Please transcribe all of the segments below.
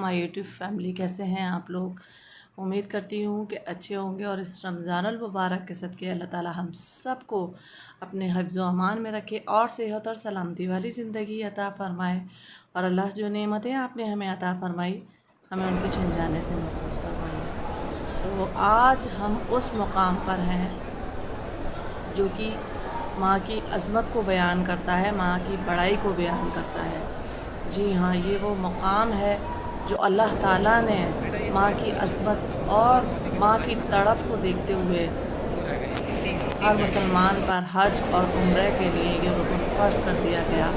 My YouTube family, कैसे हैं आप लोग। उम्मीद करती हूँ कि अच्छे होंगे और इस रमज़ान अल मुबारक के सदक़े अल्लाह ताला हम सब को अपने हिफ्ज़ व अमान में रखे और सेहत और सलामती वाली ज़िंदगी अता फ़रमाए। और अल्लाह जो नेमतें आपने हमें अता फ़रमाई, हमें उनके छिन जाने से महफूज फरमाइए। तो आज हम उस मुकाम पर हैं जो कि माँ की अज़मत को बयान करता है, माँ की बड़ाई को बयान करता है। जी हाँ, ये वो मकाम है जो अल्लाह ताला ने माँ की अज़मत और माँ की तड़प को देखते हुए हर मुसलमान पर हज और उम्रे के लिए ये रुकन फ़र्ज़ कर दिया गया,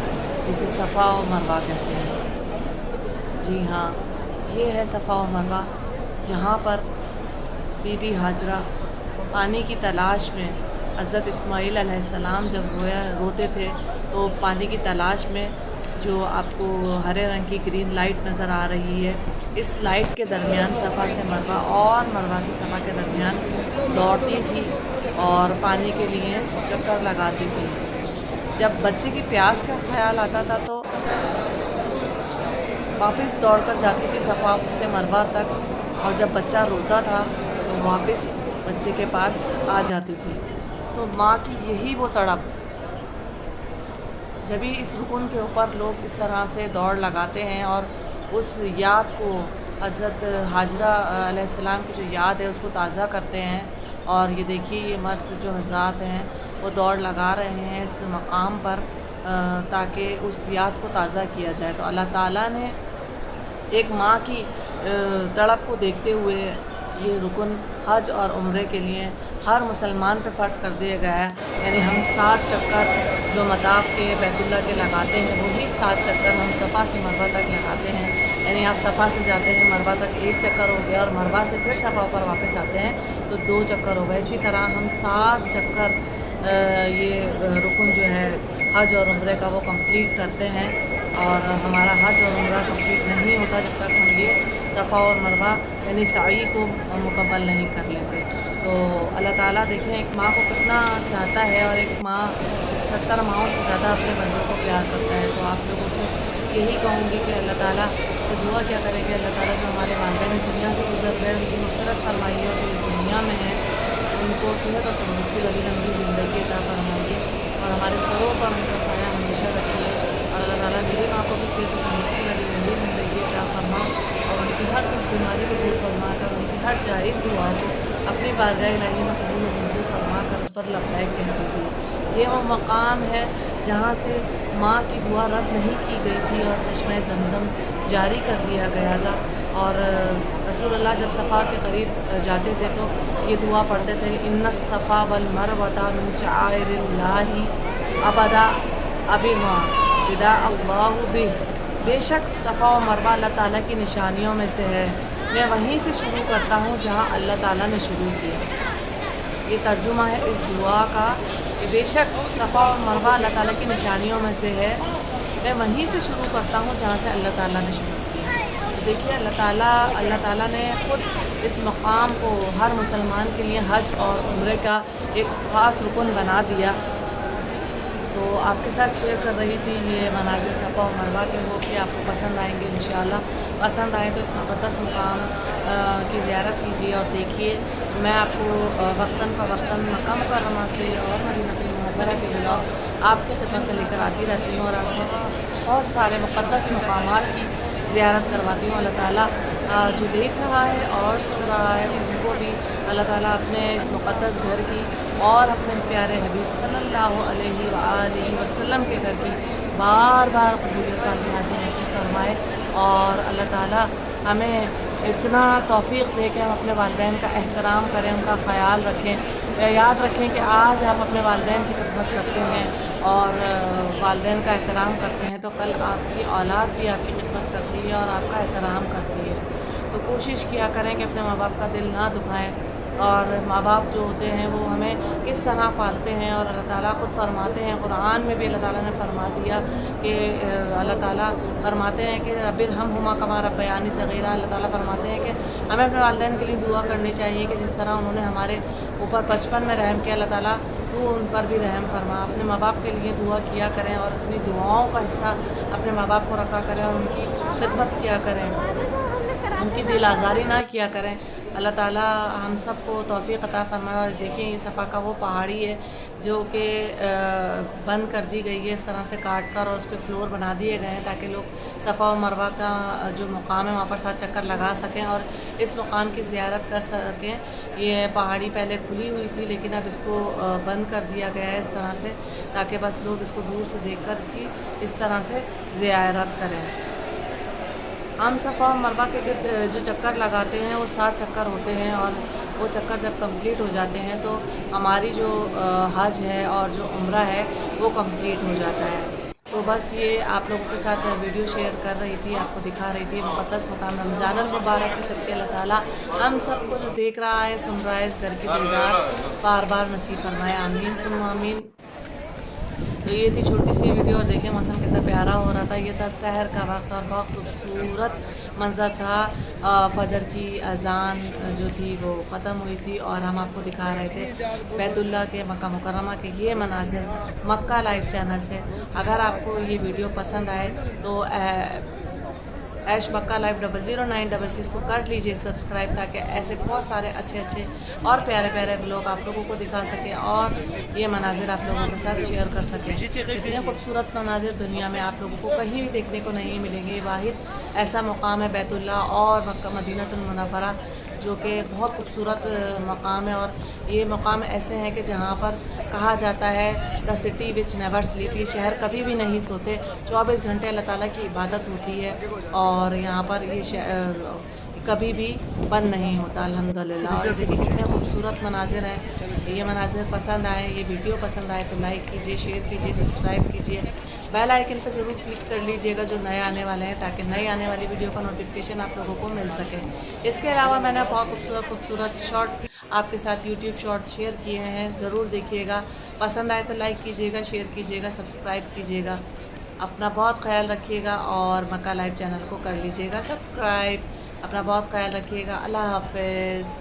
जिसे सफ़ा और मरवा कहते हैं। जी हाँ, ये है सफ़ा और मरवा, जहाँ पर बीबी हाजरा पानी की तलाश में, हज़रत इस्माईल अलैहिस्सलाम जब रोते थे तो पानी की तलाश में, जो आपको हरे रंग की ग्रीन लाइट नज़र आ रही है, इस लाइट के दरमियान सफ़ा से मरवा और मरवा से सफ़ा के दरमियान दौड़ती थी और पानी के लिए चक्कर लगाती थी। जब बच्चे की प्यास का ख्याल आता था तो वापस दौड़ कर जाती थी सफ़ा से मरवा तक, और जब बच्चा रोता था तो वापस बच्चे के पास आ जाती थी। तो माँ की यही वो तड़प, जब भी इस रुकन के ऊपर लोग इस तरह से दौड़ लगाते हैं और उस याद को, हज़रत हाजरा अलैहिस्सलाम की जो याद है उसको ताज़ा करते हैं। और ये देखिए, ये मर्द जो हज़रात हैं वो दौड़ लगा रहे हैं इस मकाम पर ताकि उस याद को ताज़ा किया जाए। तो अल्लाह ताला ने एक माँ की तड़प को देखते हुए ये रुकन हज और उम्रे के लिए हर मुसलमान पे फ़र्ज़ कर दिया गया है। यानी हम 7 चक्कर जो मताफ़ के बैतुल्लाह के लगाते हैं, वही 7 चक्कर हम सफ़ा से मरवा तक लगाते हैं। यानी आप सफ़ा से जाते हैं मरवा तक 1 चक्कर हो गया, और मरवा से फिर सफ़ा पर वापस आते हैं तो 2 चक्कर हो गए। इसी तरह हम 7 चक्कर ये रुकन जो है हज और उम्रे का वो कंप्लीट करते हैं। और हमारा हज और उम्रा कंप्लीट नहीं होता जब तक हम ये सफ़ा और मरवा यानी साई को मुकम्मल नहीं कर लेते। तो अल्लाह ताला देखें एक माँ को कितना चाहता है, और एक माँ 70 माँओं से ज़्यादा अपने बंदों को प्यार करता है। तो आप लोगों से यही कहूँगी कि अल्लाह ताला से दुआ क्या करेंगे, अल्लाह ताला जो हमारे वालिदैन इस दुनिया से गुजर गए उनकी मग़फ़िरत फरमाइए, और जो इस दुनिया में है उनको सेहत और तंदुरुस्ती वाली लंबी ज़िंदगी अता फरमाइए, और हमारे सरों पर उनका साया हमेशा रखिए। और अल्लाह ताला मेरी माँ को भी सेहत और तंदुरुस्ती वाली लंबी ज़िंदगी अता फरमा, और उनकी हर बीमारी को दूर फरमा कर, उनकी हर जायज़ दुआ को अपनी बारगाह इलाही में कबूल मंजूर फरमा कर उस पर लब्बैक कह दीजिए। ये वो मकाम है जहाँ से माँ की दुआ रद्द नहीं की गई थी और चश्मे ज़मज़म जारी कर दिया गया था। और रसूलुल्लाह जब सफ़ा के करीब जाते थे तो ये दुआ पढ़ते थे, इन्ना सफ़ा वल मरवता मिन शाइरिल्लाहि अबदा अबिमा विदा अल्लाहु बिह। बेशक सफ़ा और मरवा अल्लाह ताला की निशानियों में से है, मैं वहीं से शुरू करता हूँ जहाँ अल्लाह ताला ने शुरू किया। ये तर्जुमा है इस दुआ का कि बेशक सफ़ा और मरवा अल्लाह ताला की निशानियों में से है, मैं वहीं से शुरू करता हूँ जहाँ से अल्लाह ताला ने शुरू किया। तो देखिए, अल्लाह ताला ने खुद इस मकाम को हर मुसलमान के लिए हज और उम्रे का एक ख़ास रुकन बना दिया। तो आपके साथ शेयर कर रही थी ये मनाज़िर सफ़ा और मरवा के, वो कि आपको पसंद आएंगे इंशाअल्लाह। पसंद आए तो इस मुक़द्दस मुकाम की ज़ियारत कीजिए और देखिए। मैं आपको वक्तन फ़वक्तन मक्का मुकर्रमा से और मदीनतुल मुनव्वरा के ब्लॉग आपके खिदमत में लेकर आती रहती हूँ, और आपसे बहुत सारे मुक़द्दस मकामात की ज़ियारत करवाती हूँ। अल्लाह ताला जो देख रहा है और सुन रहा है उनको भी अल्लाह ताला अपने इस मुक़द्दस घर की और अपने प्यारे हबीब सल्लल्लाहु अलैहि वसल्लम के घर की बार बार कबूलियत वाली हाज़िर नसीब फरमाए। और अल्लाह ताला हमें इतना तौफ़ीक़ दे कि हम अपने वालिदैन का एहतराम करें, उनका ख़याल रखें। याद रखें कि आज आप अपने वालिदैन की खिदमत करते हैं और वालिदैन का एहतराम करते हैं, तो कल आपकी औलाद भी आपकी खिदमत करती है और आपका एहतराम करती है। तो कोशिश किया करें कि अपने माँ बाप का दिल ना दुखाएं। और माँ बाप जो होते हैं वो हमें किस तरह पालते हैं, और अल्लाह ताला ख़ुद फरमाते हैं, कुरान में भी अल्लाह ताला ने फरमा दिया कि अल्लाह ताला फरमाते हैं कि रब्बिरहमहुमा कमा रब्बयानी सग़ीरा। अल्लाह ताला फरमाते हैं कि हमें अपने वालिदैन के लिए दुआ करनी चाहिए कि जिस तरह उन्होंने हमारे ऊपर बचपन में रहम किया, अल्लाह ताला तू उन पर भी रहम फरमा। अपने माँ बाप के लिए दुआ किया करें और अपनी दुआओं का हिस्सा अपने माँ बाप को रखा करें और उनकी खिदमत किया करें। ان کی دل آزاری نہ کیا کریں۔ اللہ تعالیٰ ہم سب کو توفیق عطا فرمائے۔ اور دیکھیں یہ صفا کا وہ پہاڑی ہے جو کہ بند کر دی گئی ہے، اس طرح سے کاٹ کر، اور اس کے فلور بنا دیے گئے ہیں تاکہ لوگ صفا و مروہ کا جو مقام ہے وہاں پر 7 چکر لگا سکیں اور اس مقام کی زیارت کر سکیں۔ یہ پہاڑی پہلے کھلی ہوئی تھی لیکن اب اس کو بند کر دیا گیا ہے اس طرح سے، تاکہ بس لوگ اس کو دور سے دیکھ کر اس کی اس طرح سے زیارت کریں۔ ہم صفا و مروہ کے گرد جو چکر لگاتے ہیں وہ 7 چکر ہوتے ہیں، اور وہ چکر جب کمپلیٹ ہو جاتے ہیں تو ہماری جو حج ہے اور جو عمرہ ہے وہ کمپلیٹ ہو جاتا ہے۔ تو بس یہ آپ لوگوں کے ساتھ ویڈیو شیئر کر رہی تھی، آپ کو دکھا رہی تھی مقدس مقام رمضان المبارک کے صدقے اللہ تعالیٰ ہم سب کو جو دیکھ رہا ہے سن رہا ہے اس گھر کی دیدار بار بار نصیب فرمائے، آمین ثم آمین۔ تو یہ تھی چھوٹی سی ویڈیو، اور دیکھیں موسم کتنا پیارا ہو رہا تھا۔ یہ تھا سحر کا وقت اور بہت خوبصورت منظر تھا۔ فجر کی اذان جو تھی وہ ختم ہوئی تھی اور ہم آپ کو دکھا رہے تھے بیت اللہ کے مکہ مکرمہ کے یہ مناظر مکہ لائیو چینل سے۔ اگر آپ کو یہ ویڈیو پسند آئے تو ایش مکہ لائیو 00966 کو کر لیجئے سبسکرائب، تاکہ ایسے بہت سارے اچھے اور پیارے پیارے لوگ آپ لوگوں کو دکھا سکیں اور یہ مناظر آپ لوگوں کے ساتھ شیئر کر سکیں۔ اتنے خوبصورت مناظر دنیا میں آپ لوگوں کو کہیں بھی دیکھنے کو نہیں ملیں گے۔ واحد ایسا مقام ہے بیت اللہ اور مکہ مدینہ المنورہ جو کہ بہت خوبصورت مقام ہے، اور یہ مقام ایسے ہیں کہ جہاں پر کہا جاتا ہے the city which never slip, یہ شہر کبھی بھی نہیں سوتے، 24 گھنٹے اللہ تعالیٰ کی عبادت ہوتی ہے، اور یہاں پر یہ کبھی بھی بند نہیں ہوتا الحمدللہ۔ اور دیکھیں کتنے خوبصورت مناظر ہیں۔ یہ مناظر پسند آئے، یہ ویڈیو پسند آئے تو لائک کیجئے، شیئر کیجئے، سبسکرائب کیجئے، بیل آئیکن پہ ضرور کلک کر لیجئے گا جو نئے آنے والے ہیں، تاکہ نئے آنے والی ویڈیو کا نوٹیفیکیشن آپ لوگوں کو مل سکے۔ اس کے علاوہ میں نے بہت خوبصورت شارٹ آپ کے ساتھ یوٹیوب شارٹ شیئر کیے ہیں، ضرور دیکھیے گا۔ پسند آئے تو لائک کیجئے گا، شیئر کیجئے گا، سبسکرائب کیجئے گا۔ اپنا بہت خیال رکھیے گا اور مکہ لائیو چینل کو کر لیجئے گا سبسکرائب۔ اپنا بہت خیال رکھیے گا۔ اللہ حافظ۔